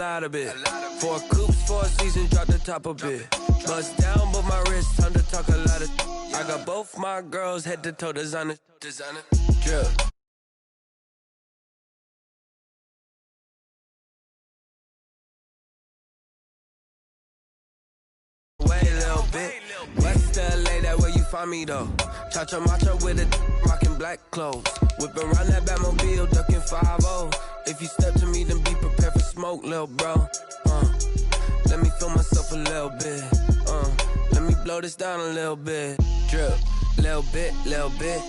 lot of it. 4 coops, 4 seasons, drop the top a bit. Bust down, but my wrist, time to talk a lot of. I got both my girls head to toe designer, drip. Way a little bit. West LA, that where you find me though. Cha-cha matcha with a rockin' black clothes. Whippin' around that Batmobile, duckin' 5-0. If you step to me, then be prepared for smoke, lil' bro. Let me feel myself a little bit. Let me blow this down a little bit. Drip, little bit, little bit.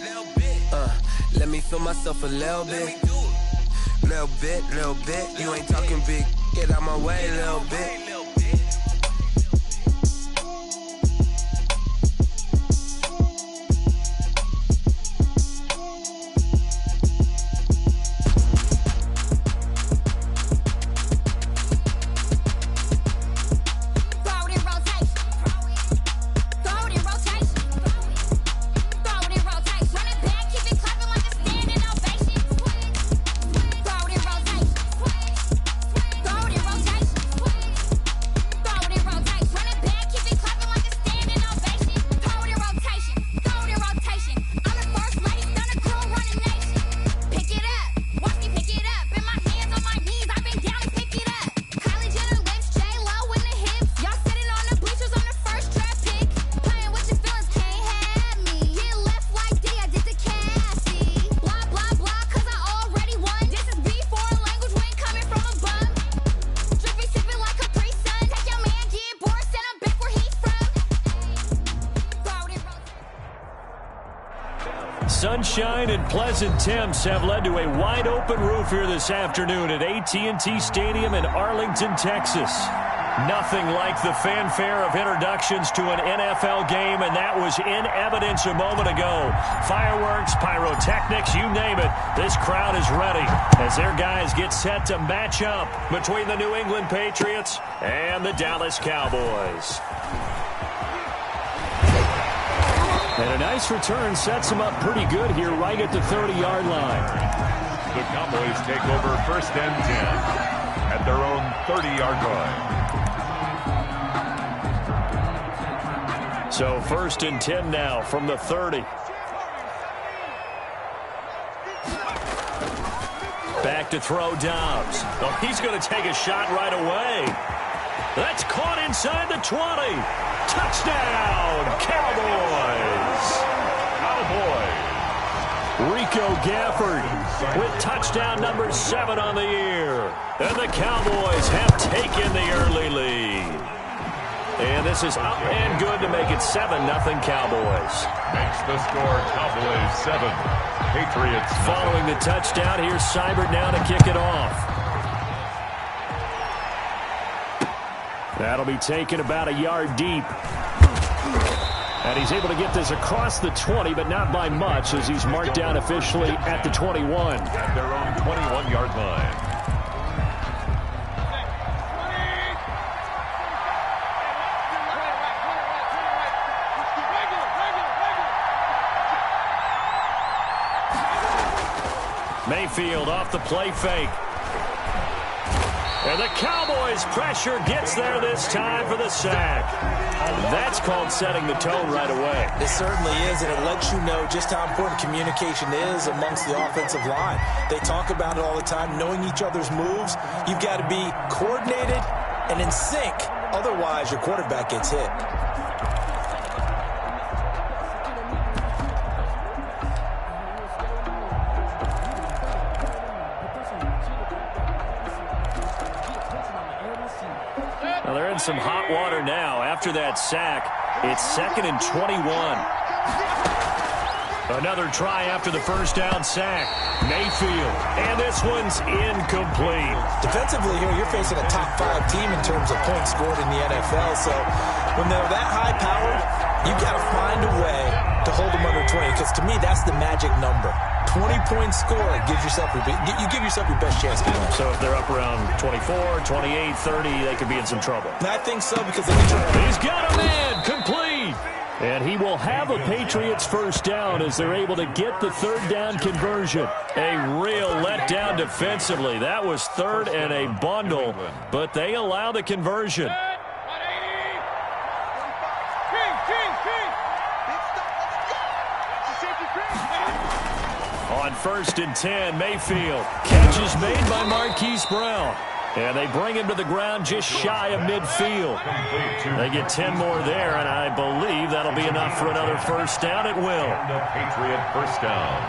Let me feel myself a little bit. Little bit, little bit. You ain't talking big. Get out my way, little bit. Sunshine and pleasant temps have led to a wide-open roof here this afternoon at AT&T Stadium in Arlington, Texas. Nothing like the fanfare of introductions to an NFL game, and that was in evidence a moment ago. Fireworks, pyrotechnics, you name it. This crowd is ready as their guys get set to match up between the New England Patriots and the Dallas Cowboys. And a nice return sets them up pretty good here right at the 30-yard line. The Cowboys take over 1st and 10 at their own 30-yard line. So 1st and 10 now from the 30. Back to throw Dobbs. Oh, he's going to take a shot right away. That's caught inside the 20. Touchdown, Cowboys! Rico Gafford with touchdown number 7 on the year. And the Cowboys have taken the early lead. And this is up and good to make it 7-0 Cowboys. Makes the score Cowboys 7, Patriots 0. Following the touchdown, here's Seibert now to kick it off. That'll be taken about a yard deep. And he's able to get this across the 20, but not by much, as he's marked down officially at the 21. At their own 21-yard line. Mayfield off the play fake. And the Cowboys pressure gets there this time for the sack. That's called setting the tone right away. It certainly is, and it lets you know just how important communication is amongst the offensive line. They talk about it all the time, knowing each other's moves. You've got to be coordinated and in sync. Otherwise, your quarterback gets hit. Some hot water now after that sack. It's 2nd and 21. Another try after the first down sack. Mayfield, and this one's incomplete. Defensively here, you're facing a top 5 team in terms of points scored in the NFL. So when they're that high powered, you've got to find a way to hold them under 20, because to me that's the magic number. 20-point score gives yourself you give yourself your best chance to win. So if they're up around 24, 28, 30, they could be in some trouble. I think so, because they can try. He's got a man complete. And he will have a Patriots first down as they're able to get the third down conversion. A real letdown defensively. That was third and a bundle, but they allow the conversion. On 1st and 10, Mayfield. Catch is made by Marquise Brown. And they bring him to the ground just shy of midfield. They get 10 more there, and I believe that'll be enough for another first down. It will. The Patriot first down.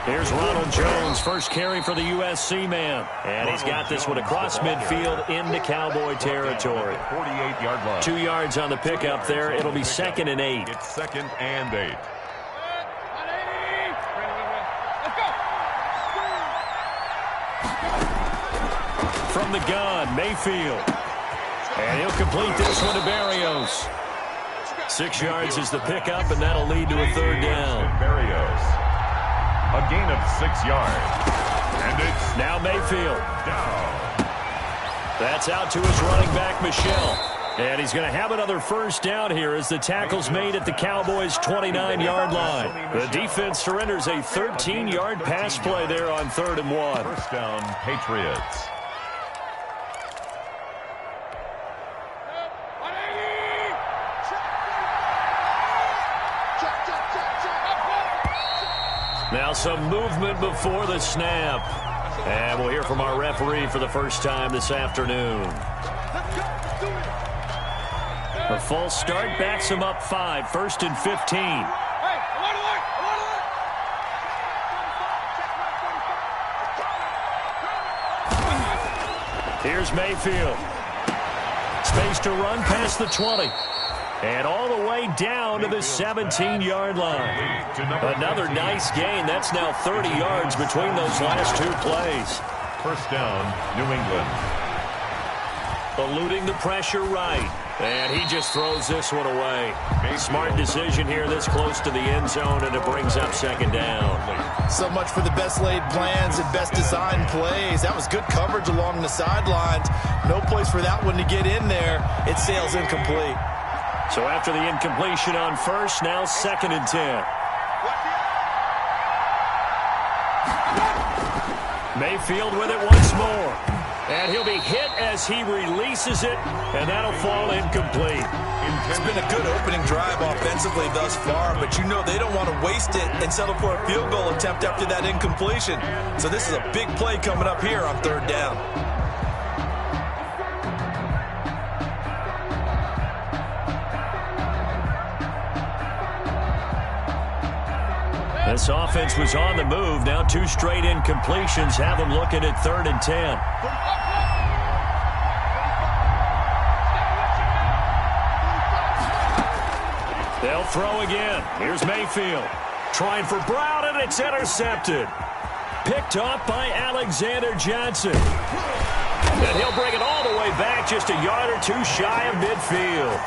Here's Ronald Jones, first carry for the USC man. And he's got this one across midfield into Cowboy territory. 48-yard line. 2 yards on the pickup there. It'll be 2nd and 8. It's 2nd and 8. From the gun, Mayfield. And he'll complete this one to Berrios. 6 yards is the pickup, and that'll lead to a third down. Berrios. A gain of 6 yards. And it's now Mayfield. Down. That's out to his running back, Michel. And he's going to have another first down here as the tackle's made at the Cowboys' 29-yard line. The defense surrenders a 13-yard pass play there on 3rd and 1. First down, Patriots. Now some movement before the snap. And we'll hear from our referee for the first time this afternoon. A false start backs him up 5, 1st and 15. Here's Mayfield. Space to run past the 20. And all the way down to the 17-yard line. Another nice gain. That's now 30 yards between those last 2 plays. First down, New England. Eluding the pressure right. And he just throws this one away. Smart decision here this close to the end zone, and it brings up 2nd down. So much for the best laid plans and best designed plays. That was good coverage along the sidelines. No place for that one to get in there. It sails incomplete. So after the incompletion on 1st, now 2nd and 10. Mayfield with it once more. And he'll be hit as he releases it, and that'll fall incomplete. It's been a good opening drive offensively thus far, but you know they don't want to waste it and settle for a field goal attempt after that incompletion. So this is a big play coming up here on 3rd down. This offense was on the move. Now 2 straight incompletions have them looking at 3rd and 10. They'll throw again. Here's Mayfield. Trying for Brown, and it's intercepted. Picked off by Alexander Johnson. And he'll bring it all the way back just a yard or 2 shy of midfield.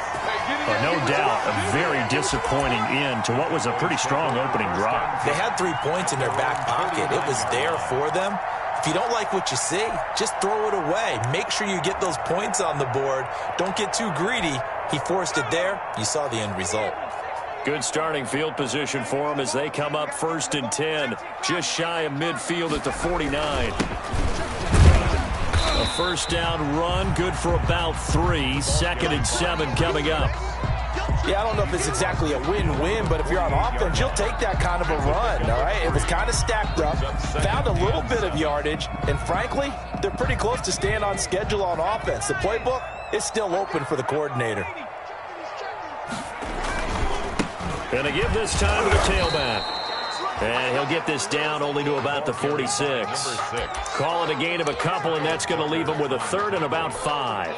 No doubt a very disappointing end to what was a pretty strong opening drive. They had 3 points in their back pocket. It was there for them. If you don't like what you see, just throw it away. Make sure you get those points on the board. Don't get too greedy. He forced it there. You saw the end result. Good starting field position for them as they come up 1st and 10, just shy of midfield at the 49. A first down run, good for about 3. 2nd and 7 coming up. Yeah, I don't know if it's exactly a win-win, but if you're on offense, you'll take that kind of a run, all right? It was kind of stacked up, found a little bit of yardage, and frankly, they're pretty close to staying on schedule on offense. The playbook is still open for the coordinator. Gonna give this time to the tailback. And he'll get this down only to about the 46. Call it a gain of a couple, and that's going to leave him with a 3rd and about 5.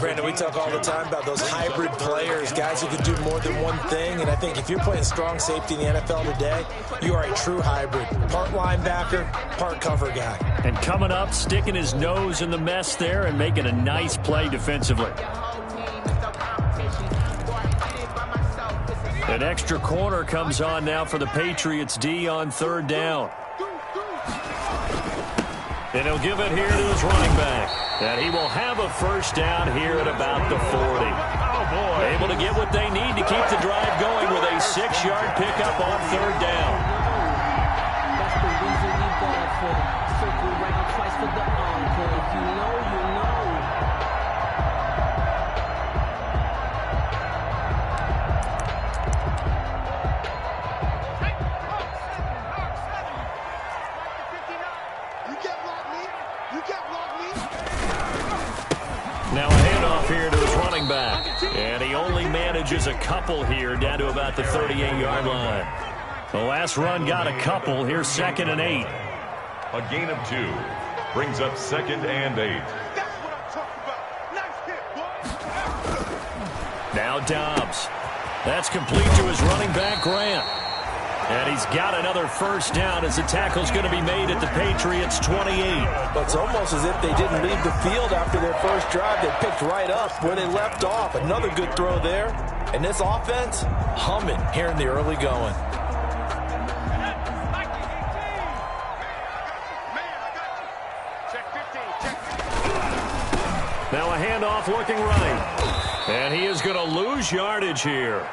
Brandon, we talk all the time about those hybrid players, guys who can do more than one thing. And I think if you're playing strong safety in the NFL today, you are a true hybrid. Part linebacker, part cover guy. And coming up, sticking his nose in the mess there and making a nice play defensively. An extra corner comes on now for the Patriots D on 3rd down. And he'll give it here to his running back. And he will have a first down here at about the 40. Able to get what they need to keep the drive going with a 6-yard pickup on third down. That's the reason we ball for them. Circle right twice for the encore. If you know, you know. Now a handoff here to his running back. And he only manages a couple here down to about the 38-yard line. The last run got a couple. Here's 2nd and 8. A gain of 2 brings up 2nd and 8. Now Dobbs. That's complete to his running back, Grant. And he's got another first down as the tackle's going to be made at the Patriots' 28. But it's almost as if they didn't leave the field after their first drive. They picked right up where they left off. Another good throw there. And this offense, humming here in the early going. Now a handoff looking right. And he is going to lose yardage here.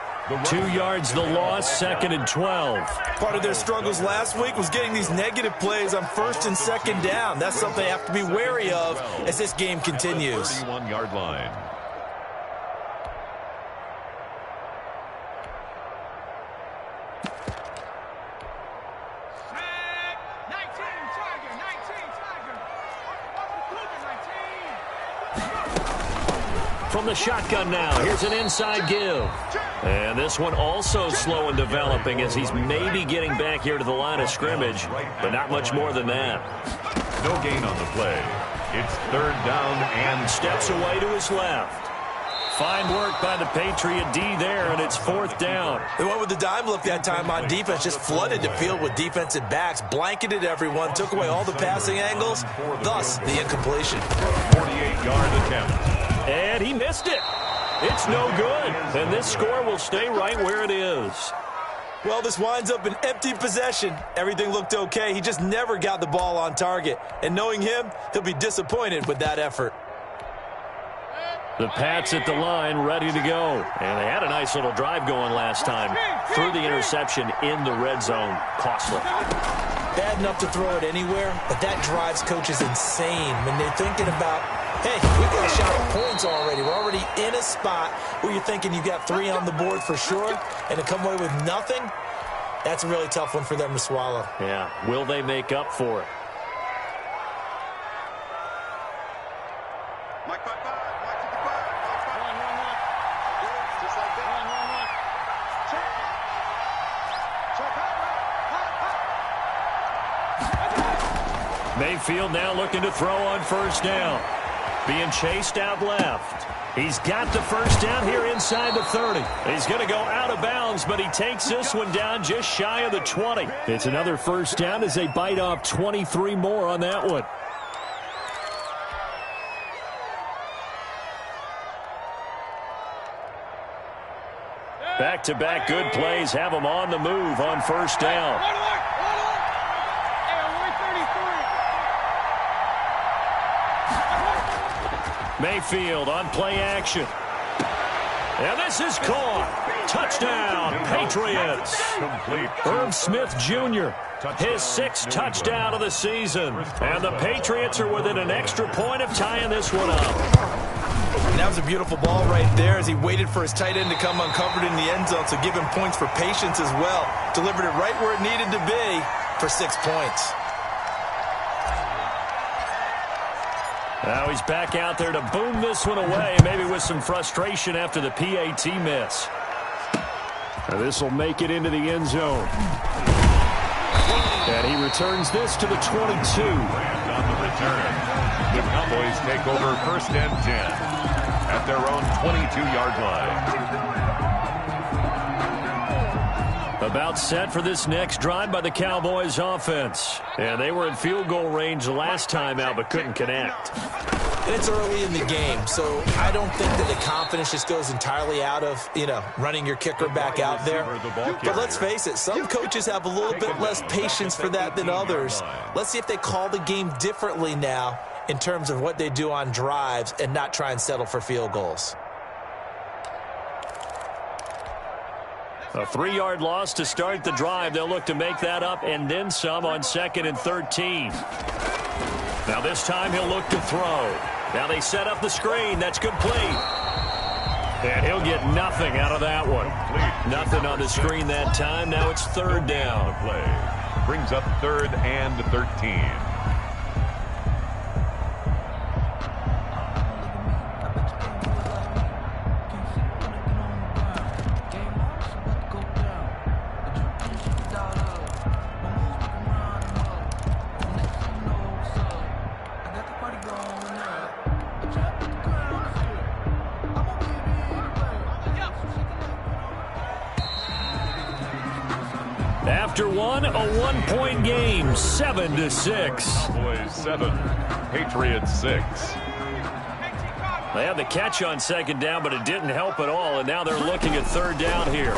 2 yards the loss, 2nd and 12. Part of their struggles last week was getting these negative plays on 1st and 2nd down. That's something they have to be wary of as this game continues. 31-yard line. From the shotgun now, here's an inside give. And this one also slow in developing as he's maybe getting back here to the line of scrimmage, but not much more than that. No gain on the play. It's 3rd down and steps away to his left. Fine work by the Patriot D there, and it's 4th down. They went with the dime look that time on defense, just flooded the field with defensive backs, blanketed everyone, took away all the passing angles, thus the incompletion. 48-yard attempt. And he missed it. It's no good. And this score will stay right where it is. Well, this winds up an empty possession. Everything looked okay. He just never got the ball on target. And knowing him, he'll be disappointed with that effort. The Pats at the line, ready to go. And they had a nice little drive going last time. Threw the interception in the red zone. Costly. Bad enough to throw it anywhere, but that drives coaches insane when they're thinking about, hey, we've got a shot at points already. We're already in a spot where you're thinking you got 3 on the board for sure, and to come away with nothing, that's a really tough one for them to swallow. Yeah, will they make up for it? Mayfield now looking to throw on first down. Being chased out left. He's got the first down here inside the 30. He's going to go out of bounds, but he takes this one down just shy of the 20. It's another first down as they bite off 23 more on that one. Back-to-back good plays have them on the move on first down. Mayfield on play action. And this is caught. Touchdown, Patriots. Irv Smith Jr., his 6th touchdown of the season. And the Patriots are within an extra point of tying this one up. And that was a beautiful ball right there as he waited for his tight end to come uncovered in the end zone, so give him points for patience as well. Delivered it right where it needed to be for 6 points. Now he's back out there to boom this one away, maybe with some frustration after the PAT miss. Now this will make it into the end zone. And he returns this to the 22. On the return, the Cowboys take over 1st and 10 at their own 22-yard line. About set for this next drive by the Cowboys offense. And they were in field goal range last time out but couldn't connect. And it's early in the game, so I don't think that the confidence just goes entirely out of, running your kicker back out there. But let's face it, some coaches have a little bit less patience for that than others. Let's see if they call the game differently now in terms of what they do on drives and not try and settle for field goals. A 3-yard loss to start the drive. They'll look to make that up and then some on 2nd and 13. Now this time he'll look to throw. Now they set up the screen. That's complete. And he'll get nothing out of that one. Nothing on the screen that time. Now it's 3rd down. Play brings up 3rd and 13. After one, a 1-point game, 7-6. Cowboys 7, Patriots 6. They had the catch on 2nd down, but it didn't help at all, and now they're looking at 3rd down here.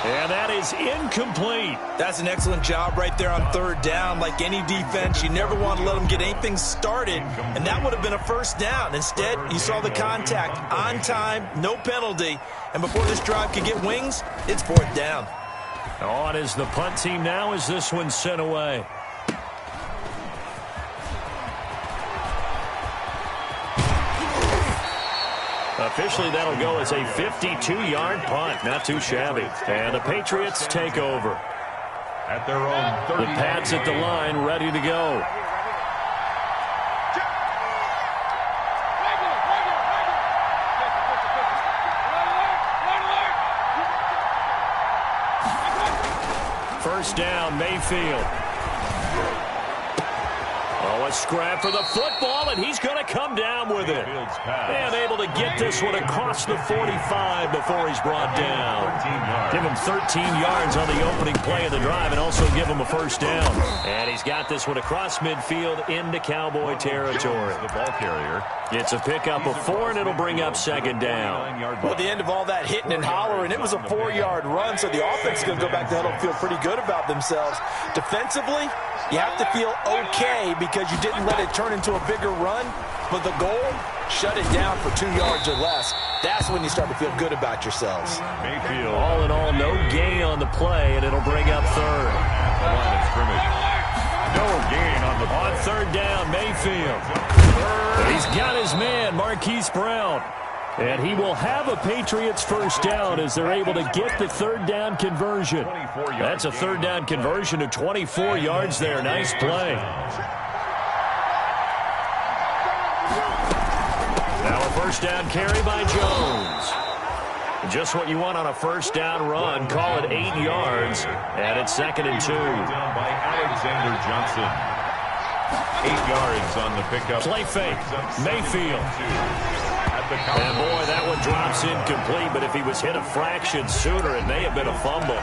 And that is incomplete. That's an excellent job right there on 3rd down. Like any defense, you never want to let them get anything started, and that would have been a 1st down. Instead, you saw the contact on time, no penalty, and before this drive could get wings, it's 4th down. On is the punt team now as this one's sent away. Officially, that'll go as a 52-yard punt. Not too shabby. And the Patriots take over. At their own 30. The Pats at the line, ready to go. First down, Mayfield. Oh, a scrap for the football, and he's going to come down with it. And able to get this one across the 45 before he's brought down. Give him 13 yards on the opening play of the drive and also give him a 1st down. And he's got this one across midfield into Cowboy territory. The ball carrier. It's a pickup of 4, and it'll bring up 2nd down. Well, at the end of all that hitting and hollering, it was a 4-yard run, so the offense is going to go back to huddle and feel pretty good about themselves. Defensively, you have to feel okay because you didn't let it turn into a bigger run, but the goal, shut it down for 2 yards or less. That's when you start to feel good about yourselves. Mayfield. All in all, no gain on the play, and it'll bring up 3rd. The line of scrimmage. No gain on the play. On 3rd down, Mayfield. He's got his man, Marquise Brown. And he will have a Patriots 1st down as they're able to get the 3rd down conversion. That's a 3rd down conversion of 24 yards there. Nice play. Now a 1st down carry by Jones. Just what you want on a 1st down run. Call it 8 yards. And it's 2nd and 2. Down by Alexander Johnson. 8 yards on the pickup. Play fake. Mayfield. And boy, that one drops incomplete, but if he was hit a fraction sooner, it may have been a fumble.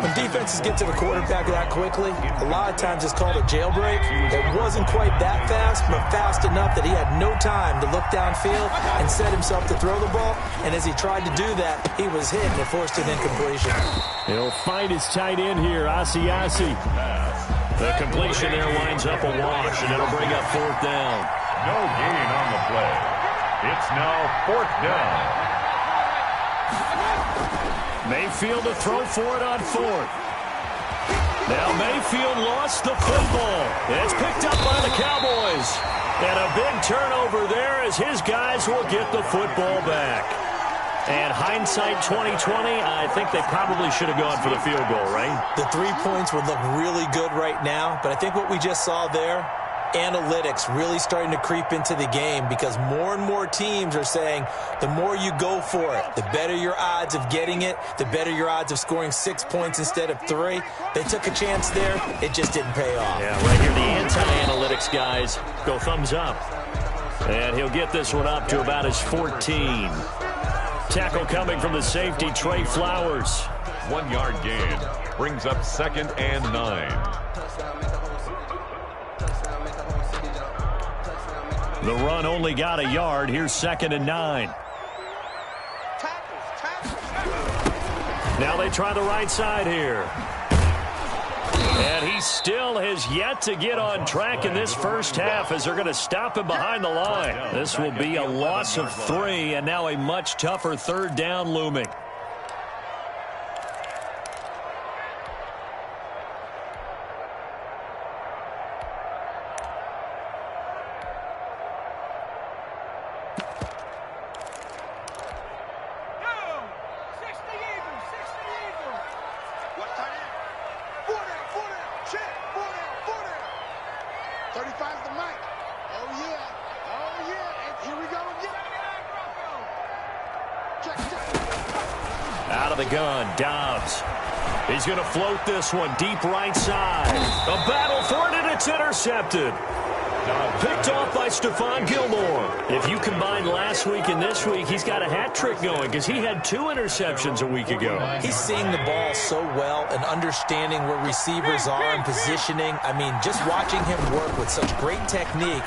When defenses get to the quarterback that quickly, a lot of times it's called a jailbreak. It wasn't quite that fast, but fast enough that he had no time to look downfield and set himself to throw the ball. And as he tried to do that, he was hit and it forced an incompletion. He'll find his tight end here, Asiasi. The completion there winds up a wash, and it'll bring up 4th down. No gain on the play. It's now 4th down. Mayfield to throw for it on 4th. Now Mayfield lost the football. It's picked up by the Cowboys. And a big turnover there as his guys will get the football back. And hindsight 2020, I think they probably should have gone for the field goal, right? The 3 points would look really good right now, but I think what we just saw there, analytics really starting to creep into the game because more and more teams are saying the more you go for it, the better your odds of getting it, the better your odds of scoring 6 points instead of 3. They took a chance there. It just didn't pay off. Yeah, right here, the anti-analytics guys go thumbs up. And he'll get this one up to about his 14. Tackle coming from the safety, Trey Flowers. 1 yard gain. Brings up 2nd and 9. The run only got a yard. Here's 2nd and 9. Now they try the right side here. And he still has yet to get on track in this first half as they're going to stop him behind the line. This will be a loss of 3, and now a much tougher 3rd down looming. Out of the gun, Dobbs. He's going to float this one deep right side. A battle for it, and it's intercepted. Picked off by Stephon Gilmore. If you combine last week and this week, he's got a hat trick going because he had 2 interceptions a week ago. He's seeing the ball so well and understanding where receivers are and positioning. I mean, just watching him work with such great technique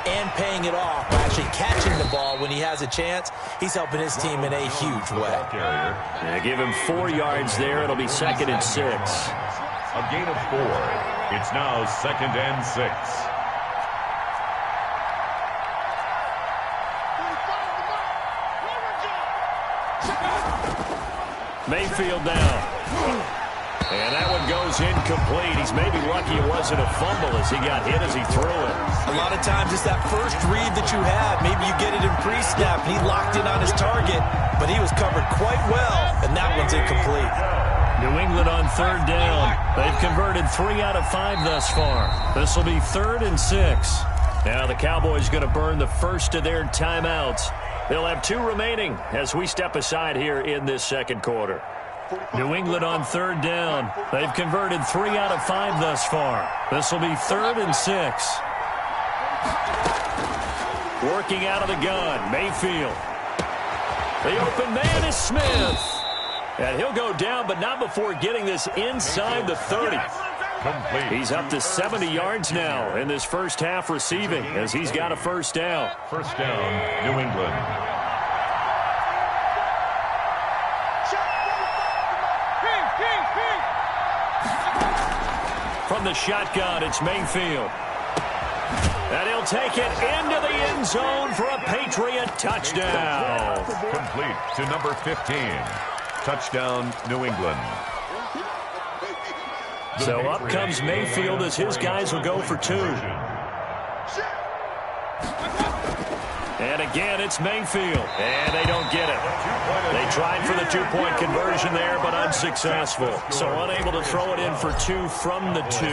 and paying it off by actually catching the ball when he has a chance, he's helping his team in a huge way. Yeah, give him 4 yards there. It'll be 2nd and 6. A gain of 4. It's now 2nd and 6. Mayfield down. And that one goes incomplete. He's maybe lucky it wasn't a fumble as he got hit as he threw it. A lot of times it's that first read that you have. Maybe you get it in pre-snap, and he locked in on his target, but he was covered quite well, and that one's incomplete. New England on 3rd down. They've converted 3 out of 5 thus far. This will be 3rd and 6. Now the Cowboys going to burn the first of their timeouts. They'll have 2 remaining as we step aside here in this 2nd quarter. New England on 3rd down. They've converted 3 out of 5 thus far. This will be 3rd and 6. Working out of the gun, Mayfield. The open man is Smith. And he'll go down, but not before getting this inside the 30. Complete. He's up to 70 yards now in this first half receiving as he's got a 1st down. 1st down, New England. From the shotgun, it's Mayfield. And he'll take it into the end zone for a Patriot touchdown. Complete to number 15. Touchdown, New England. So up comes Mayfield as his guys will go for 2. And again, it's Mayfield. And they don't get it. They tried for the 2-point conversion there, but unsuccessful. So unable to throw it in for 2 from the 2.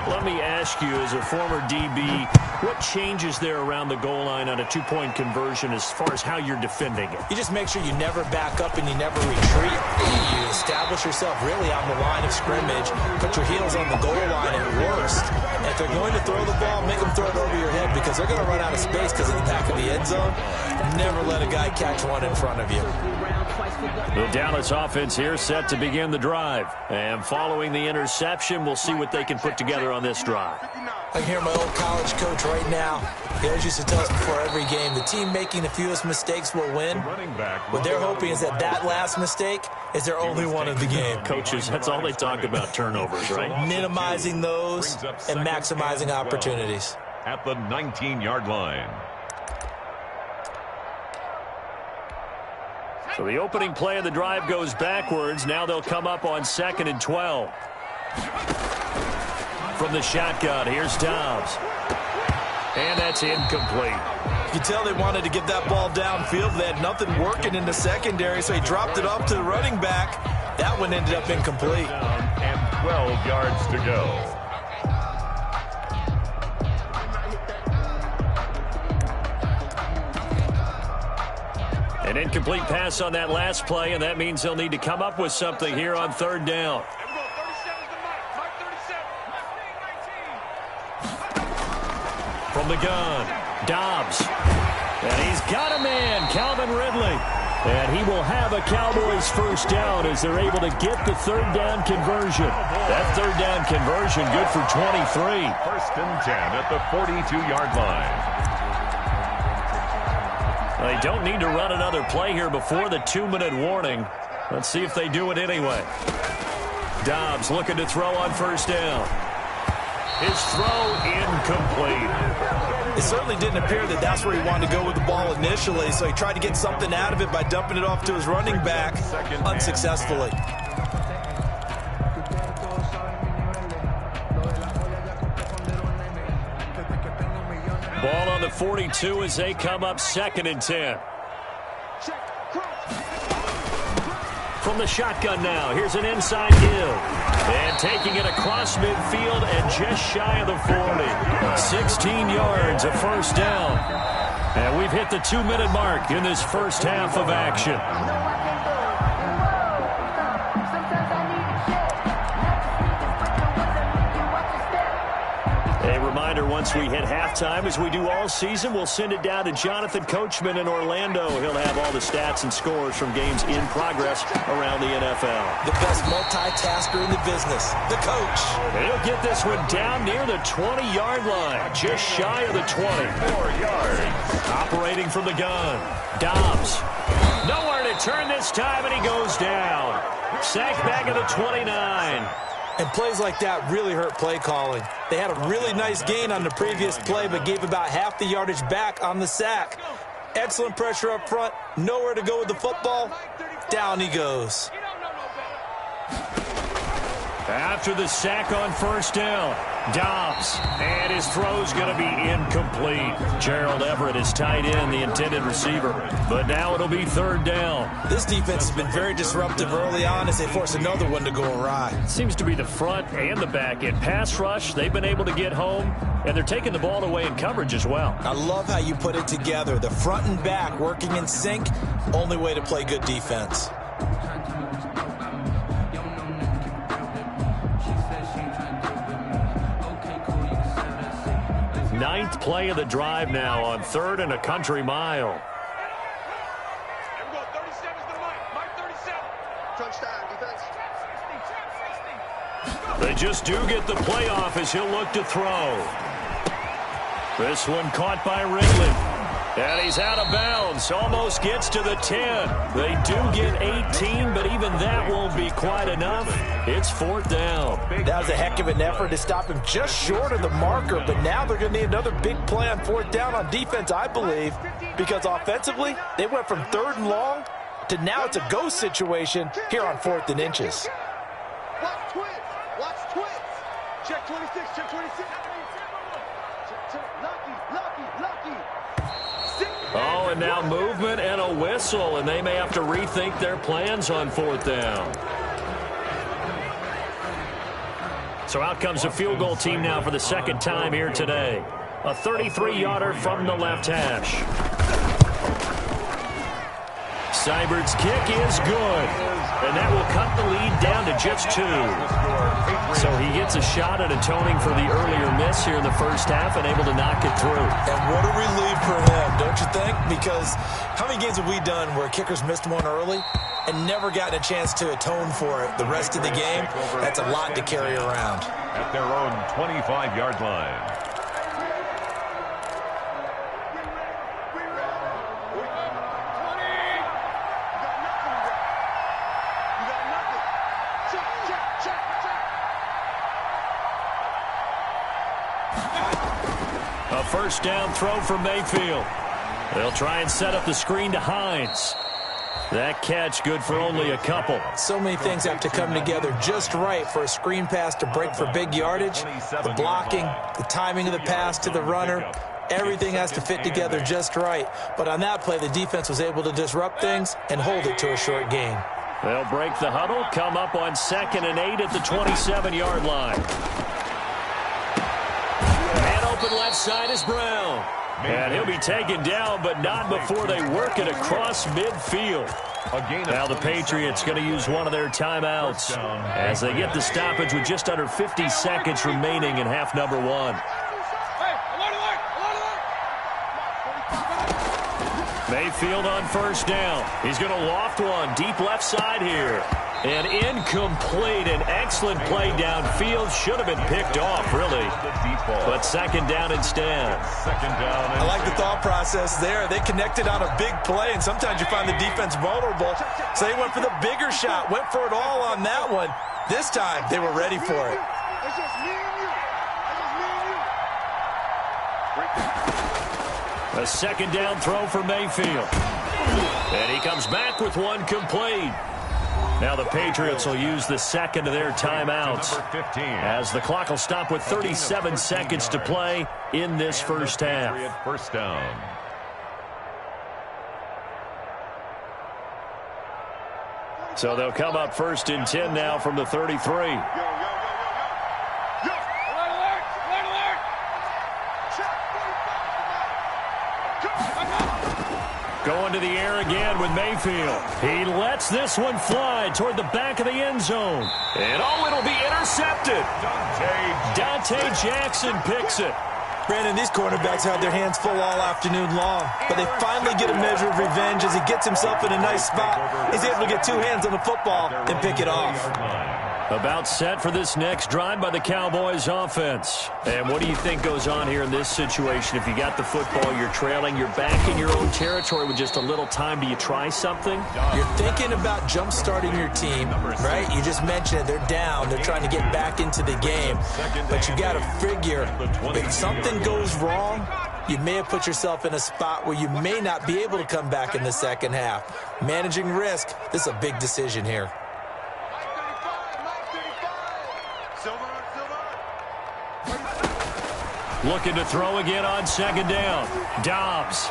Let me ask you, as a former DB, what changes there around the goal line on a 2-point conversion as far as how you're defending it? You just make sure you never back up and you never retreat. You establish yourself really on the line of scrimmage. Put your heels on the goal line at worst. And if they're going to throw the ball, make them throw it over your head because they're going to run out of space because of the back of the end zone. Never let a guy catch one in front of you. The Dallas offense here set to begin the drive. And following the interception, we'll see what they can put together on this drive. I can hear my old college coach right now. He always used to tell us before every game, the team making the fewest mistakes will win. What they're hoping is that last mistake is their only one of the game. Coaches, that's all they talk about, turnovers, right? Minimizing those and maximizing opportunities. At the 19-yard line. So the opening play of the drive goes backwards. Now they'll come up on 2nd and 12. From the shotgun, here's Dobbs. And that's incomplete. You can tell they wanted to get that ball downfield. They had nothing working in the secondary, so he dropped it off to the running back. That one ended up incomplete. And 12 yards to go. An incomplete pass on that last play, and that means they'll need to come up with something here on 3rd down. From the gun, Dobbs. And he's got a man, Calvin Ridley. And he will have a Cowboys first down as they're able to get the third down conversion. That third down conversion good for 23. First and 10 at the 42-yard line. They don't need to run another play here before the 2-minute warning. Let's see if they do it anyway. Dobbs looking to throw on first down. His throw incomplete. It certainly didn't appear that that's where he wanted to go with the ball initially, so he tried to get something out of it by dumping it off to his running back unsuccessfully. Ball on the 42 as they come up 2nd and 10. From the shotgun now, here's an inside give. And taking it across midfield and just shy of the 40. 16 yards, a first down. And we've hit the 2-minute mark in this first half of action. A reminder, once we hit halftime, as we do all season, we'll send it down to Jonathan Coachman in Orlando. He'll have all the stats and scores from games in progress around the NFL. The best multitasker in the business, the coach. And he'll get this one down near the 20-yard line, just shy of the 20. 4 yards. Operating from the gun. Dobbs. Nowhere to turn this time, and he goes down. Sacked back at the 29. And plays like that really hurt play calling. They had a really nice gain on the previous play, but gave about half the yardage back on the sack. Excellent pressure up front. Nowhere to go with the football. Down he goes. After the sack on first down, Dobbs, and his throw's going to be incomplete. Gerald Everett is tied in, the intended receiver, but now it'll be third down. This defense has been very disruptive early on as they force another one to go awry. Seems to be the front and the back end. Pass rush, they've been able to get home, and they're taking the ball away in coverage as well. I love how you put it together. The front and back working in sync, only way to play good defense. Ninth play of the drive now on 3rd and a country mile. They just do get the playoff as he'll look to throw. This one caught by Ridley. And he's out of bounds. Almost gets to the 10. They do get 18, but even that won't be quite enough. It's 4th down. That was a heck of an effort to stop him just short of the marker, but now they're going to need another big play on 4th down on defense, I believe, because offensively, they went from 3rd and long to now it's a go situation here on 4th and inches. Watch twins. Watch twins. Check 26. Check 26. Lucky. Oh, and now movement and a whistle, and they may have to rethink their plans on 4th down. So out comes a field goal team now for the 2nd time here today. A 33-yarder from the left hash. Seibert's kick is good, and that will cut the lead down to just 2. So he gets a shot at atoning for the earlier miss here in the first half and able to knock it through. And what a relief for him, don't you think? Because how many games have we done where kickers missed one early and never gotten a chance to atone for it the rest of the game? That's a lot to carry around. At their own 25-yard line. A first down throw from Mayfield. They'll try and set up the screen to Hines. That catch good for only a couple. So many things have to come together just right for a screen pass to break for big yardage. The blocking, the timing of the pass to the runner, everything has to fit together just right. But on that play, the defense was able to disrupt things and hold it to a short gain. They'll break the huddle, come up on 2nd and 8 at the 27-yard line. Man open left side is Brown. And he'll be taken down, but not before they work it across midfield. Now the Patriots going to use one of their timeouts as they get the stoppage with just under 50 seconds remaining in half number 1. Mayfield on first down. He's going to loft one deep left side here. And incomplete. An excellent play downfield. Should have been picked off, really. But second down instead. I like the thought process there. They connected on a big play, and sometimes you find the defense vulnerable. So they went for the bigger shot, went for it all on that one. This time, they were ready for it. It's just me and you. It's just me and you. A second down throw for Mayfield. And he comes back with one complete. Now the Patriots will use the second of their timeouts as the clock will stop with 37 seconds to play in this first half. First down. So they'll come up first and 10 now from the 33. Going to the air again with Mayfield. He lets this one fly toward the back of the end zone. And it'll be intercepted. Dante Jackson picks it. Brandon, these cornerbacks had their hands full all afternoon long, but they finally get a measure of revenge as he gets himself in a nice spot. He's able to get two hands on the football and pick it off. About set for this next drive by the Cowboys offense. And what do you think goes on here in this situation? If you got the football, you're trailing, you're back in your own territory with just a little time, do you try something? You're thinking about jump-starting your team, right? You just mentioned it. They're down. They're trying to get back into the game. But you got to figure if something goes wrong, you may have put yourself in a spot where you may not be able to come back in the second half. Managing risk, this is a big decision here. Looking to throw again on second down. Dobbs.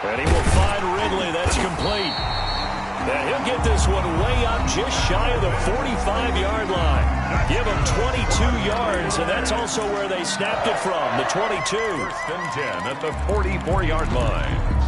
And he will find Ridley. That's complete. And he'll get this one way up just shy of the 45-yard line. Give him 22 yards, and that's also where they snapped it from, the 22. First and 10 at the 44-yard line.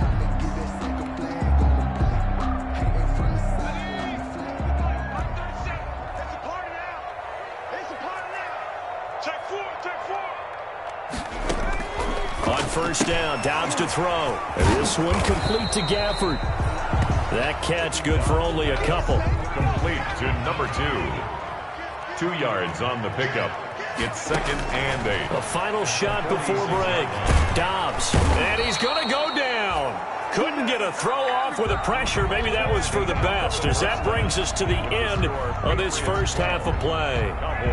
First down, Dobbs to throw. And this one complete to Gafford. That catch good for only a couple. Complete to number 2. 2 yards on the pickup. It's second and 8. A final shot before break. Dobbs. And he's going to go down. Couldn't get a throw off with the pressure. Maybe that was for the best, as that brings us to the end of this first half of play.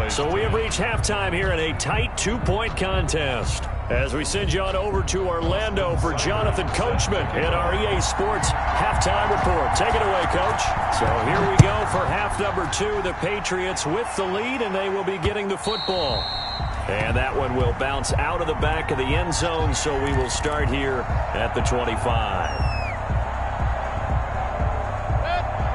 So we have reached halftime here in a tight 2-point contest. As we send you on over to Orlando for Jonathan Coachman in our EA Sports halftime report. Take it away, Coach. So here we go for half number 2. The Patriots with the lead, and they will be getting the football. And that one will bounce out of the back of the end zone, so we will start here at the 25.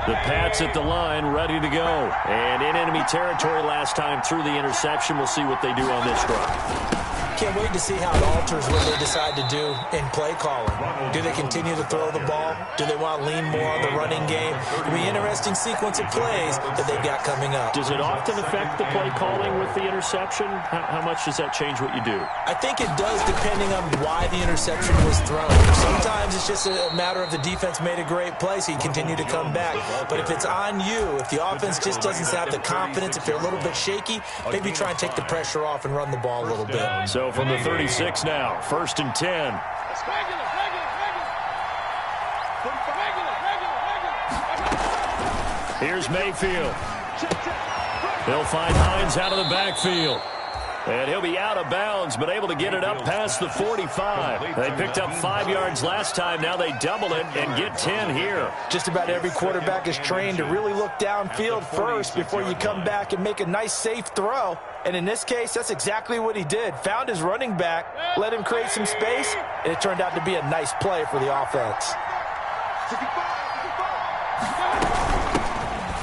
The Pats at the line, ready to go. And in enemy territory last time through the interception. We'll see what they do on this drive. Can't wait to see how it alters what they decide to do in play calling. Do they continue to throw the ball? Do they want to lean more on the running game? It'll be an interesting sequence of plays that they've got coming up. Does it often affect the play calling with the interception? How much does that change what you do? I think it does, depending on why the interception was thrown. Sometimes it's just a matter of the defense made a great play, so you continue to come back. But if it's on you, if the offense just doesn't have the confidence, if they're a little bit shaky, maybe try and take the pressure off and run the ball a little bit. So from the 36 now, first and 10. Here's Mayfield. He'll find Hines out of the backfield. And he'll be out of bounds, but able to get it up past the 45. They picked up 5 yards last time. Now they double it and get 10 here. Just about every quarterback is trained to really look downfield first before you come back and make a nice, safe throw. And in this case, that's exactly what he did. Found his running back, let him create some space, and it turned out to be a nice play for the offense.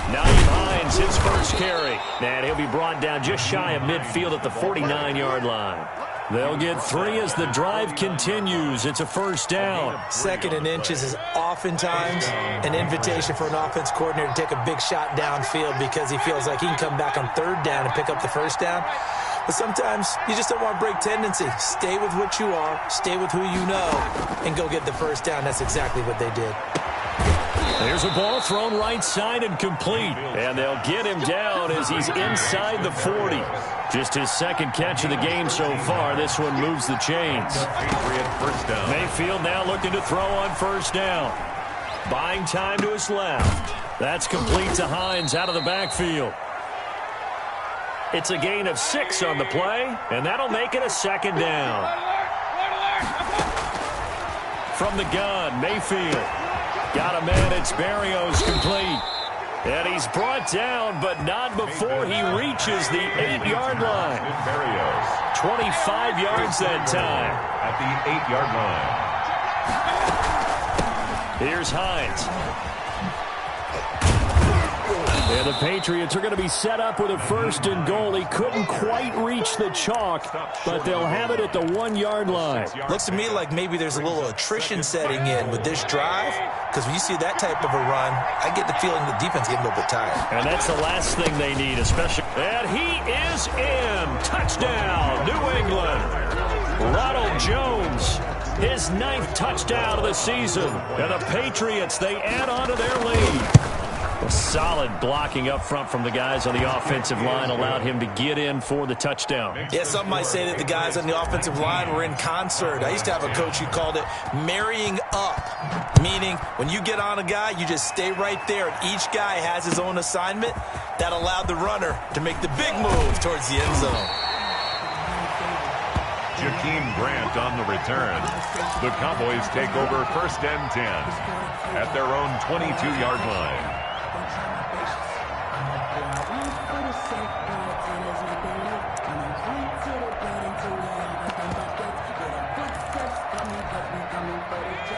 Nyheim Hines, his first carry. And he'll be brought down just shy of midfield at the 49-yard line. They'll get 3 as the drive continues. It's a first down. Second and inches is oftentimes an invitation for an offense coordinator to take a big shot downfield because he feels like he can come back on third down and pick up the first down. But sometimes you just don't want to break tendency. Stay with what you are, stay with who you know, and go get the first down. That's exactly what they did. There's a ball thrown right side and complete. And they'll get him down as he's inside the 40. Just his second catch of the game so far. This one moves the chains. First down. Mayfield now looking to throw on first down. Buying time to his left. That's complete to Hines out of the backfield. It's a gain of 6 on the play, and that'll make it a second down. From the gun, Mayfield. Got a man, it's Berrios complete. And he's brought down, but not before he reaches the 8-yard line. 25 yards that time. At the 8-yard line. Here's Hines. And the Patriots are going to be set up with a first and goal. He couldn't quite reach the chalk, but they'll have it at the 1-yard line. Looks to me like maybe there's a little attrition setting in with this drive, because when you see that type of a run, I get the feeling the defense getting a little bit tired. And that's the last thing they need, especially. And he is in. Touchdown, New England. Ronald Jones, his 9th touchdown of the season. And the Patriots, they add on to their lead. A solid blocking up front from the guys on the offensive line allowed him to get in for the touchdown. Yeah, some might say that the guys on the offensive line were in concert. I used to have a coach who called it marrying up, meaning when you get on a guy, you just stay right there, and each guy has his own assignment. That allowed the runner to make the big move towards the end zone. Jakeem Grant on the return. The Cowboys take over first and 10 at their own 22-yard line.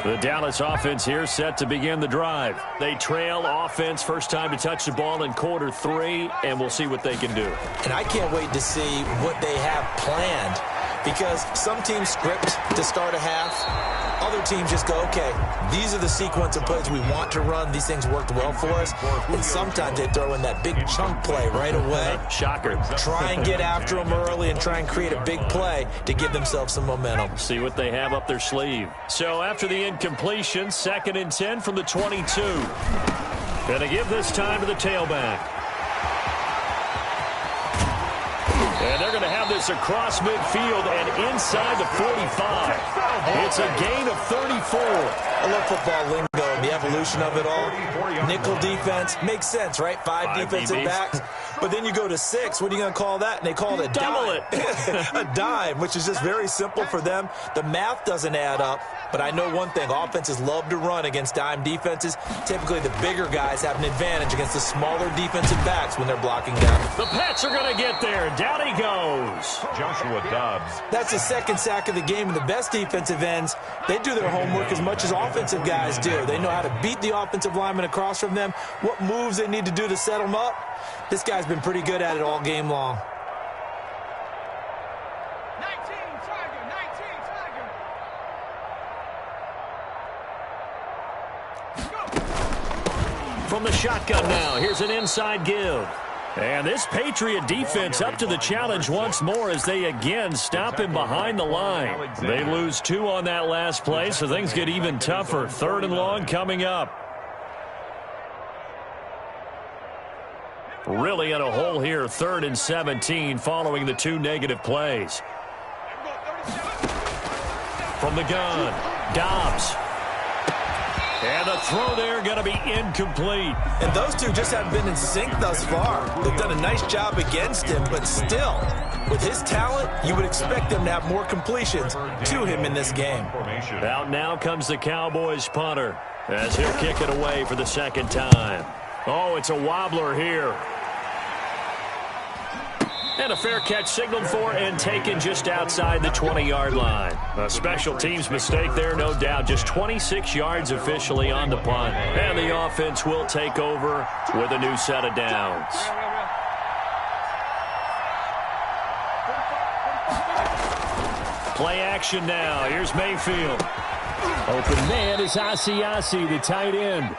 The Dallas offense here set to begin the drive. They trail offense, first time to touch the ball in quarter 3, and we'll see what they can do. And I can't wait to see what they have planned, because some teams script to start a half. Other teams just go, okay, these are the sequence of plays we want to run. These things worked well for us. And sometimes they throw in that big chunk play right away. Shocker. Try and get after them early and try and create a big play to give themselves some momentum. See what they have up their sleeve. So after the incompletion, 2nd and 10 from the 22. Gonna give this time to the tailback. And they're going to have this across midfield and inside the 45. It's a gain of 34. I love football lingo and the evolution of it all. Nickel defense makes sense, right? 5 defensive backs. But then you go to 6. What are you going to call that? And they call it a dime. A dime, which is just very simple for them. The math doesn't add up. But I know one thing. Offenses love to run against dime defenses. Typically, the bigger guys have an advantage against the smaller defensive backs when they're blocking down. The Pats are going to get there. Down he goes. Joshua Dobbs. That's the 2nd sack of the game. And the best defensive ends, they do their homework as much as offensive guys do. They know how to beat the offensive lineman across from them, what moves they need to do to set them up. This guy's been pretty good at it all game long. 19 Tiger. From the shotgun now, here's an inside give. And this Patriot defense up to the challenge once more as they again stop him behind the line. They lose 2 on that last play, so things get even tougher. 3rd and long coming up. Really in a hole here, 3rd and 17 following the 2 negative plays. From the gun, Dobbs. And the throw there going to be incomplete. And those two just haven't been in sync thus far. They've done a nice job against him, but still, with his talent, you would expect them to have more completions to him in this game. Out now comes the Cowboys punter as he'll kick it away for the 2nd time. Oh, it's a wobbler here. And a fair catch signaled for and taken just outside the 20-yard line. A special teams mistake there, no doubt. Just 26 yards officially on the punt. And the offense will take over with a new set of downs. Play action now. Here's Mayfield. Open man is Asiasi, the tight end.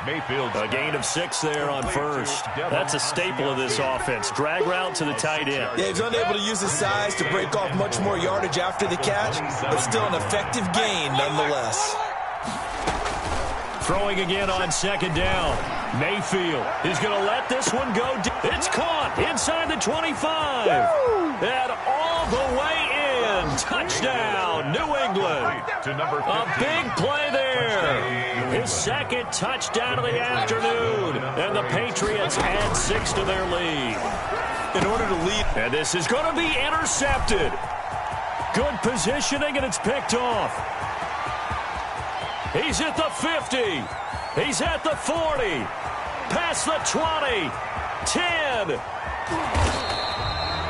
Mayfield. A gain of 6 there on first. That's a staple of this offense. Drag route to the tight end. Yeah, he's unable to use his size to break off much more yardage after the catch, but still an effective gain nonetheless. Throwing again on second down. Mayfield is going to let this one go. It's caught inside the 25. And all the way in. Touchdown, New England. A big play there. His second touchdown of the afternoon. And the Patriots add 6 to their lead. In order to lead. And this is going to be intercepted. Good positioning, and it's picked off. He's at the 50. He's at the 40. Past the 20. 10.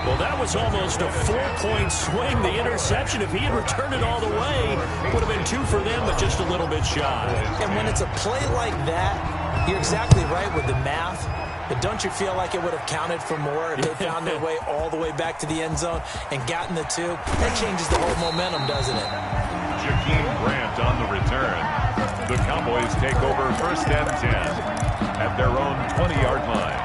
Well, that was almost a 4-point swing. The interception, if he had returned it all the way, would have been 2 for them, but just a little bit shy. And when it's a play like that, you're exactly right with the math. But don't you feel like it would have counted for more if they found their way all the way back to the end zone and gotten the 2? That changes the whole momentum, doesn't it? Jakeem Grant on the return. The Cowboys take over first and 10 at their own 20-yard line.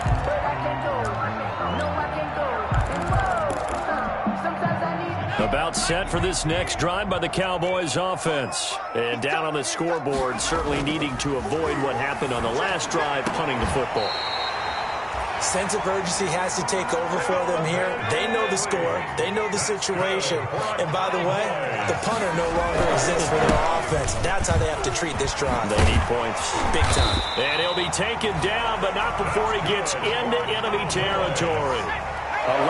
About set for this next drive by the Cowboys offense. And down on the scoreboard, certainly needing to avoid what happened on the last drive, punting the football. Sense of urgency has to take over for them here. They know the score. They know the situation. And by the way, the punter no longer exists for their offense. That's how they have to treat this drive. They need points. Big time. And he'll be taken down, but not before he gets into enemy territory.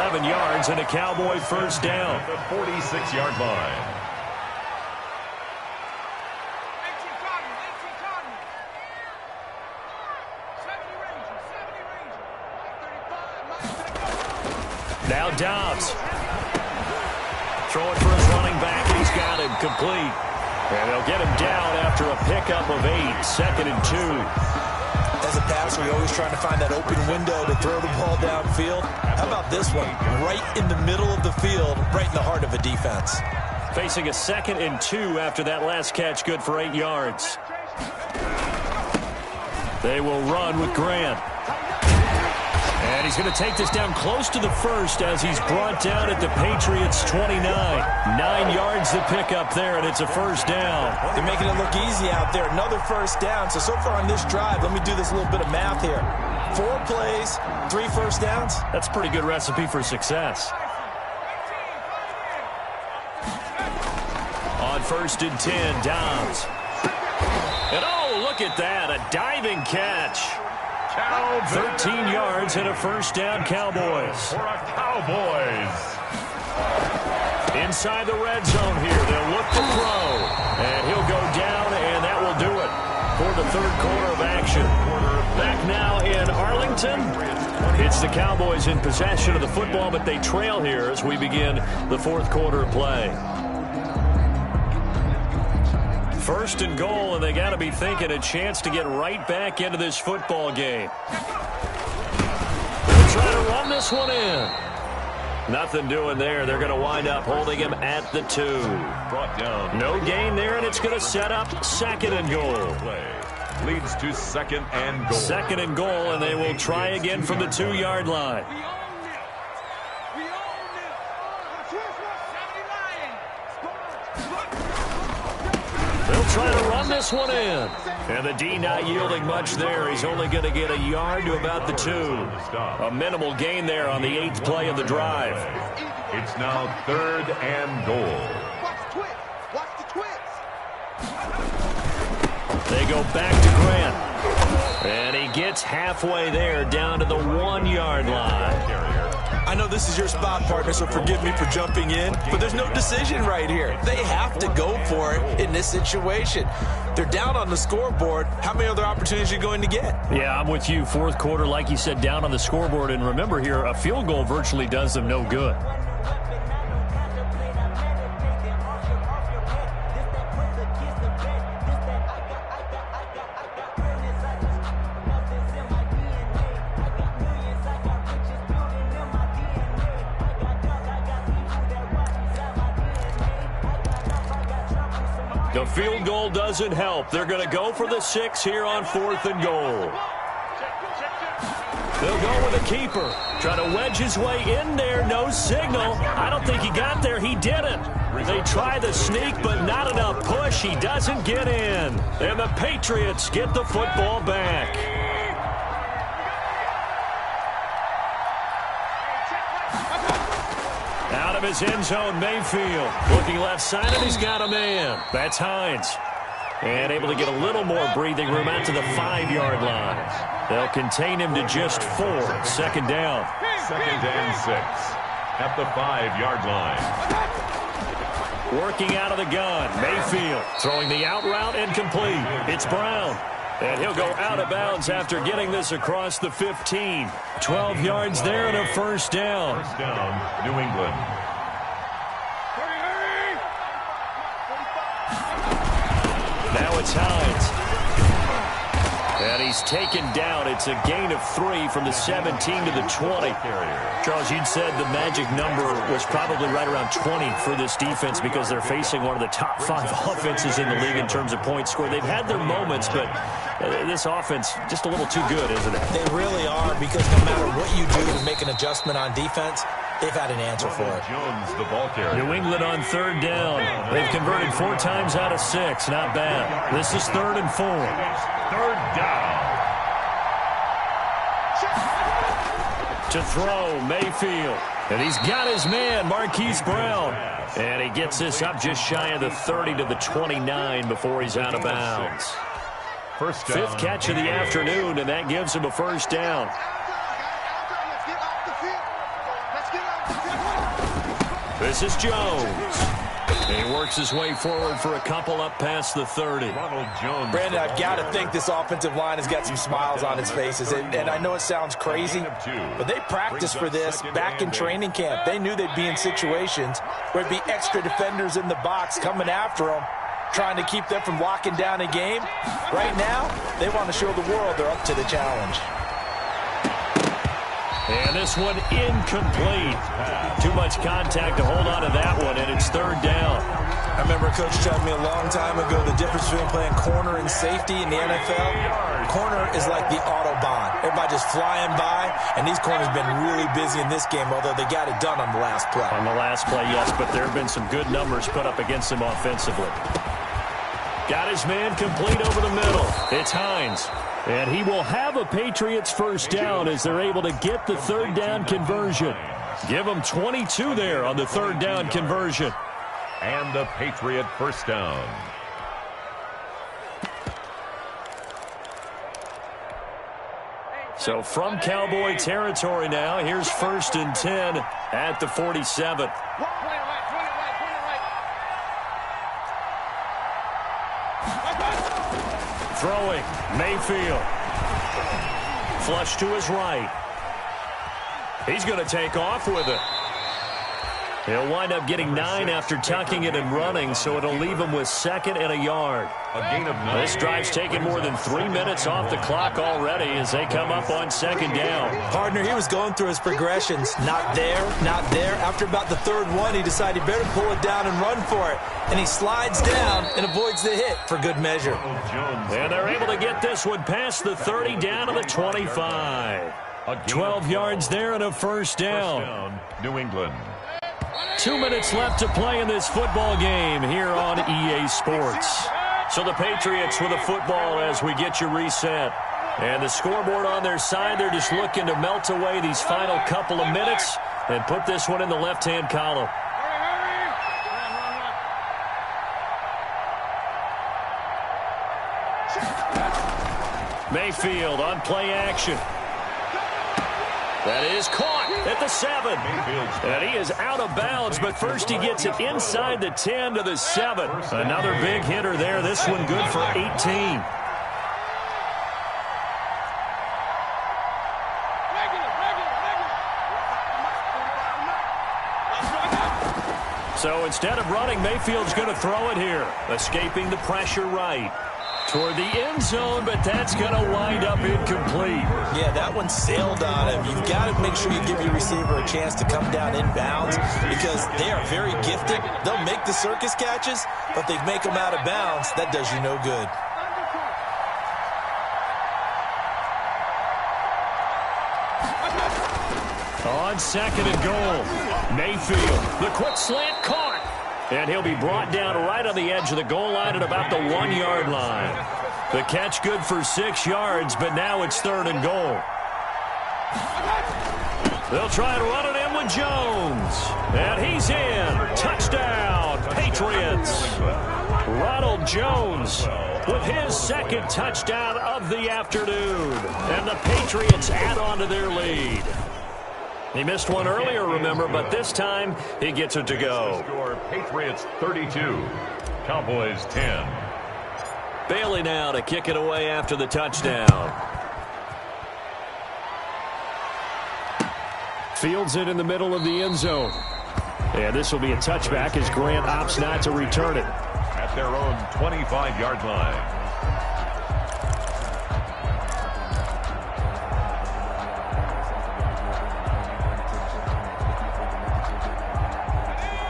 11 yards and a Cowboy first down. The 46-yard line. Now Dobbs. Throwing for his running back, and he's got him complete. And they'll get him down after a pickup of 8, 2nd and 2. As a passer, you're always trying to find that open window to throw the ball downfield. How about this one? Right in the middle of the field, right in the heart of a defense. Facing a 2nd and 2 after that last catch, good for 8 yards. They will run with Grant. And he's going to take this down close to the first as he's brought down at the Patriots' 29. 9 yards to pick up there, and it's a first down. They're making it look easy out there. Another first down. So far on this drive, let me do this little bit of math here. 4 plays, 3 first downs. That's a pretty good recipe for success. On 1st and 10, Dobbs. And oh, look at that, a diving catch. 13 yards and a first down, Cowboys. For a Cowboys. Inside the red zone here, they'll look to throw. And he'll go down, and that will do it for the third quarter of action. Back now in Arlington. It's the Cowboys in possession of the football, but they trail here as we begin the fourth quarter of play. 1st and goal, and they got to be thinking a chance to get right back into this football game. They'll try to run this one in. Nothing doing there. They're going to wind up holding him at the 2. Brought down. No gain there, and it's going to set up 2nd and goal. Play leads to 2nd and goal. 2nd and goal, and they will try again from the 2-yard line. They'll try to run this one in. And the D not yielding much there. He's only going to get a yard to about the 2. A minimal gain there on the 8th play of the drive. It's now 3rd and goal. Watch the twits. They go back to Grant. And he gets halfway there down to the 1-yard line. I know this is your spot, partner, so forgive me for jumping in, but there's no decision right here. They have to go for it in this situation. They're down on the scoreboard. How many other opportunities are you going to get? Yeah, I'm with you. Fourth quarter, like you said, down on the scoreboard. And remember here, a field goal virtually does them no good. The field goal doesn't help. They're going to go for the 6 here on 4th and goal. They'll go with a keeper. Try to wedge his way in there. No signal. I don't think he got there. He didn't. They try the sneak, but not enough push. He doesn't get in. And the Patriots get the football back. Out of his end zone, Mayfield. Looking left side, and he's got a man. That's Hines. And able to get a little more breathing room out to the 5-yard line. They'll contain him to just 4. 2nd down. 2nd and 6 at the 5-yard line. Working out of the gun. Mayfield throwing the out route incomplete. It's Brown. And he'll go out of bounds after getting this across the 15. 12 yards there and a 1st down. 1st down, New England. Now it's Hines. And he's taken down. It's a gain of 3 from the 17 to the 20. Charles, you'd said the magic number was probably right around 20 for this defense because they're facing one of the top 5 offenses in the league in terms of points scored. They've had their moments, but this offense just a little too good, isn't it? They really are, because no matter what you do to make an adjustment on defense, they've had an answer for it. Jones, the ball carrier. New England on 3rd down. They've converted 4 times out of 6. Not bad. This is 3rd and 4. 3rd down. To throw, Mayfield. And he's got his man, Marquise Brown. And he gets this up just shy of the 30 to the 29 before he's out of bounds. 5th catch of the afternoon, and that gives him a 1st down. This is Jones. And he works his way forward for a couple up past the 30. Ronald Jones. Brandon, I've got to think this offensive line has got some smiles on its faces. And I know it sounds crazy, but they practiced for this back in training camp. They knew they'd be in situations where there'd be extra defenders in the box coming after them, trying to keep them from locking down a game. Right now, they want to show the world they're up to the challenge. And this one incomplete. Too much contact to hold on to that one, and it's 3rd down. I remember a coach telling me a long time ago the difference between playing corner and safety in the NFL. Corner is like the Autobahn. Everybody just flying by, and these corners have been really busy in this game, although they got it done on the last play. On the last play, yes, but there have been some good numbers put up against him offensively. Got his man complete over the middle. It's Hines. And he will have a Patriots 1st down as they're able to get the 3rd down conversion. Give them 22 there on the 3rd down conversion. And the Patriot 1st down. So from Cowboy territory now, here's 1st and 10 at the 47. Throwing, Mayfield. Flush to his right. He's going to take off with it. He'll wind up getting 9 after tucking it and running, so it'll leave him with 2nd and a yard. A gain of 9. This drive's taken more than 3 minutes off the clock already as they come up on 2nd down. Partner, he was going through his progressions. Not there, not there. After about the 3rd one, he decided he better pull it down and run for it. And he slides down and avoids the hit for good measure. And they're able to get this one past the 30 down to the 25. 12 yards there and a 1st down. New England. 2 minutes left to play in this football game here on EA Sports. So the Patriots with a football as we get you reset. And the scoreboard on their side, they're just looking to melt away these final couple of minutes and put this one in the left-hand column. Mayfield on play action. That is caught at the 7. And he is out of bounds, but first he gets it inside the 10 to the 7. Another big hitter there. This one good for 18. So instead of running, Mayfield's going to throw it here. Escaping the pressure right. toward the end zone, but that's going to wind up incomplete. Yeah, that one sailed on him. You've got to make sure you give your receiver a chance to come down inbounds because they are very gifted. They'll make the circus catches, but they make them out of bounds. That does you no good. On second and goal, Mayfield, the quick slant caught. And he'll be brought down right on the edge of the goal line at about the 1-yard line. The catch good for 6 yards, but now it's third and goal. They'll try and run it in with Jones. And he's in. Touchdown, Patriots. Ronald Jones with his second touchdown of the afternoon. And the Patriots add on to their lead. He missed one earlier, remember, but this time he gets it to go. Score, Patriots 32, Cowboys 10. Bailey now to kick it away after the touchdown. Fields it in the middle of the end zone. And this will be a touchback as Grant opts not to return it. At their own 25-yard line.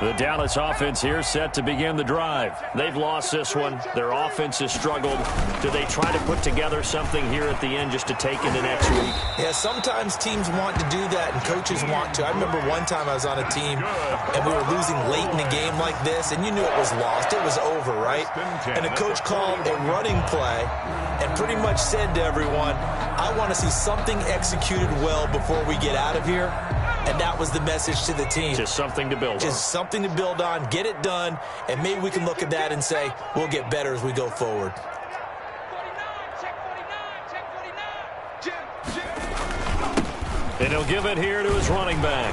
The Dallas offense here set to begin the drive. They've lost this one. Their offense has struggled. Do they try to put together something here at the end just to take into next week? Yeah, sometimes teams want to do that and coaches want to. I remember one time I was on a team and we were losing late in a game like this and you knew it was lost. It was over, right? And the coach called a running play and pretty much said to everyone, I want to see something executed well before we get out of here. And that was the message to the team. Just something to build on. Just something to build on, get it done, and maybe we can look at that and say, we'll get better as we go forward. And he'll give it here to his running back.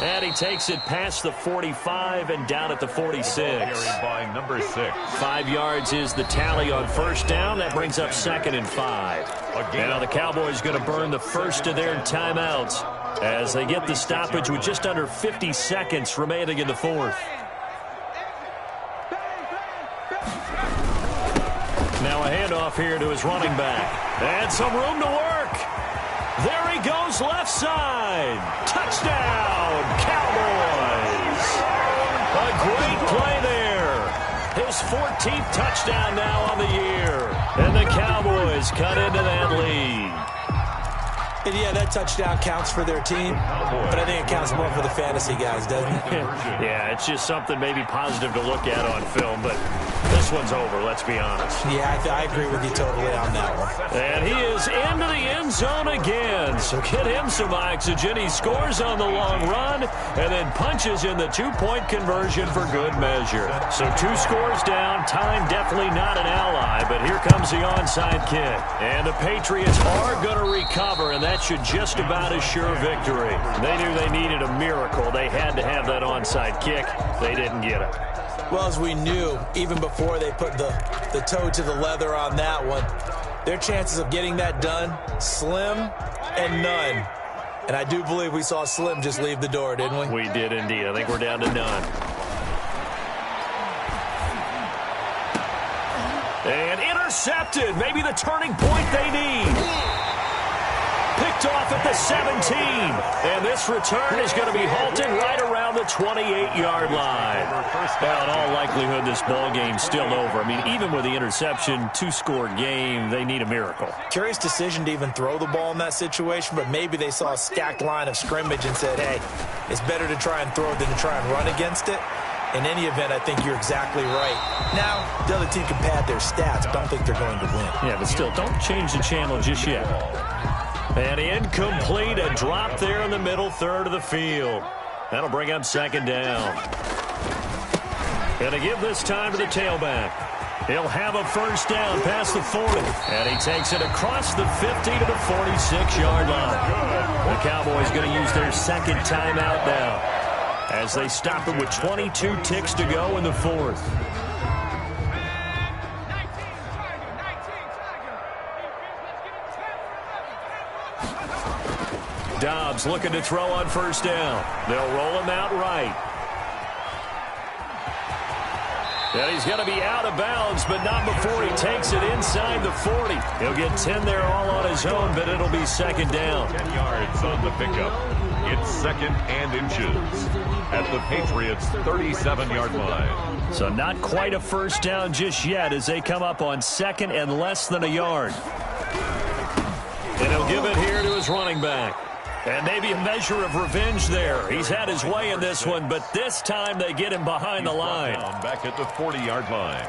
And he takes it past the 45 and down at the 46. Carried by number 6. 5 yards is the tally on first down. That brings up 2nd and 5. And now the Cowboys going to burn the first of their timeouts as they get the stoppage with just under 50 seconds remaining in the fourth. Now a handoff here to his running back. And some room to work. There he goes left side. Touchdown, Cowboys. A great play there. His 14th touchdown now on the year. And the Cowboys cut into that lead. And yeah, that touchdown counts for their team, but I think it counts more for the fantasy guys, doesn't it? Yeah, it's just something maybe positive to look at on film, but this one's over, let's be honest. Yeah, I agree with you totally on that one. And he is into the end zone again, so get him some oxygen. He scores on the long run and then punches in the two-point conversion for good measure. So 2 scores down, time definitely not an ally, but here comes the onside kick. And the Patriots are going to recover, and that should just about assure victory. They knew they needed a miracle. They had to have that onside kick. They didn't get it. Well, as we knew, even before they put the toe to the leather on that one, their chances of getting that done, slim and none. And I do believe we saw Slim just leave the door, didn't we? We did indeed. I think we're down to none. And intercepted. Maybe the turning point they need. Picked off at the 17. And this return is going to be halted right around the 28-yard line. Well, in all likelihood, this ball game's still over. I mean, even with the interception, 2-score game, they need a miracle. Curious decision to even throw the ball in that situation, but maybe they saw a stacked line of scrimmage and said, hey, it's better to try and throw than to try and run against it. In any event, I think you're exactly right. Now, the other team can pad their stats, but I don't think they're going to win. Yeah, but still, don't change the channel just yet. And incomplete, a drop there in the middle third of the field. That'll bring up 2nd down. And to give this time to the tailback. He'll have a first down past the 40. And he takes it across the 50 to the 46-yard line. The Cowboys going to use their 2nd timeout now as they stop it with 22 ticks to go in the fourth. Dobbs looking to throw on first down. They'll roll him out right. And he's going to be out of bounds, but not before he takes it inside the 40. He'll get 10 there all on his own, but it'll be second down. 10 yards on the pickup. It's second and inches at the Patriots' 37-yard line. So not quite a first down just yet as they come up on second and less than a yard. And he'll give it here to his running back. And maybe a measure of revenge there. He's had his way in this one, but this time they get him behind the line. Back at the 40-yard line.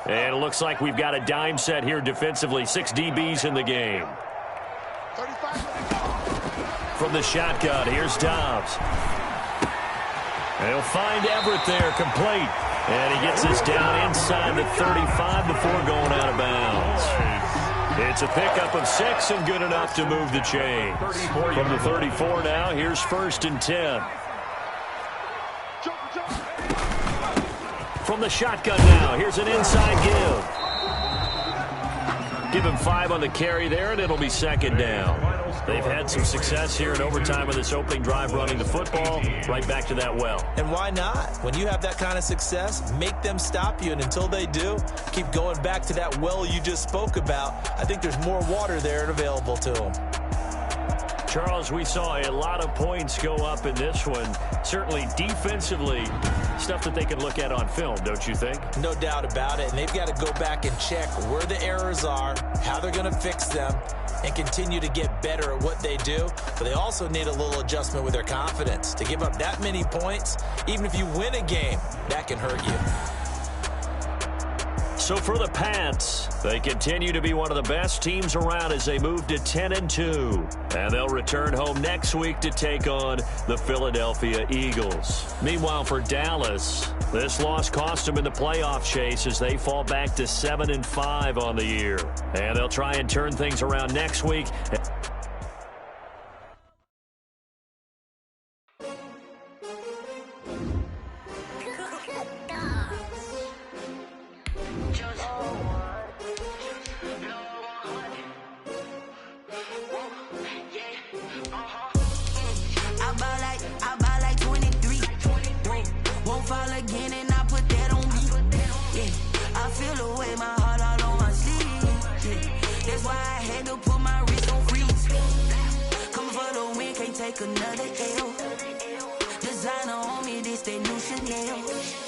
And it looks like we've got a dime set here defensively. 6 DBs in the game. From the shotgun, here's Dobbs. And he'll find Everett there, complete. And he gets this down inside the 35 before going out of bounds. It's a pickup of 6 and good enough to move the chains. From the 34 now, here's first and 10. From the shotgun now, here's an inside give. Give him 5 on the carry there, and it'll be second down. They've had some success here in overtime of this opening drive running the football. Right back to that well. And why not? When you have that kind of success, make them stop you. And until they do, keep going back to that well you just spoke about. I think there's more water there and available to them. Charles, we saw a lot of points go up in this one. Certainly defensively, stuff that they can look at on film, don't you think? No doubt about it. And they've got to go back and check where the errors are, how they're going to fix them, and continue to get better at what they do. But they also need a little adjustment with their confidence. To give up that many points, even if you win a game, that can hurt you. So for the Pats, they continue to be one of the best teams around as they move to 10-2. And they'll return home next week to take on the Philadelphia Eagles. Meanwhile, for Dallas, this loss cost them in the playoff chase as they fall back to 7-5 on the year. And they'll try and turn things around next week. Another L. Designer on me, this they new Chanel.